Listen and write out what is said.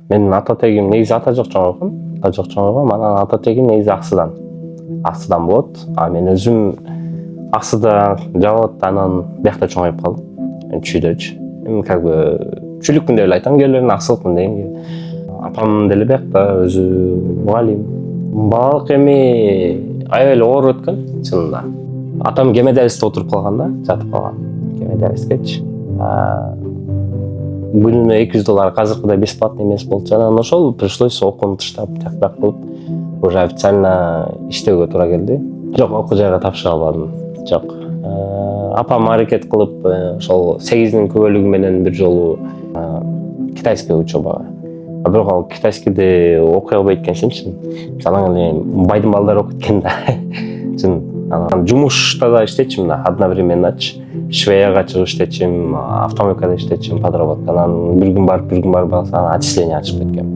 Менин ата тегим негизи ата жок Чоңойгом. Ата жок Чоңойгом, анан ата тегим негизи Аксыдан. Аксыдан болот. А мен өзүм Аксыда жабылат, анан биякта чоңоюп калдым. Чүйдөчү. Эми как бы чүлүкмүн деп эле айтам, келерин Аксылыкмын дейм. Апам деле биякта, өзү мугалим. Балалык эми аябай эле оор өткөн, чынында. Атам кемедебизде отуруп калган да, жатып калган. Кемедебиздечи. Күнүнө $200 азыркыдай бесплатный эмес болчу. Анан ошол пришлось окууну таштап, так кылып, уже официально иштөөгө туура келди. Жок, окуу жайга тапшыра албадым. Жок. Апам аракет кылып, ошол 8-нин көбөлүгү менен бир жолу китайский учебага. Бирок ал китайскийди окуй албайт экенсимчи. Анан эле байдын балдары окуйт экен да. Чын. Анан жумушта да иштечим да, одновременночи. Швеяга чыгып иштечим, автомойкада иштечим, подработка. Анан бир күн барып калсам, отчисление ачып кеткем.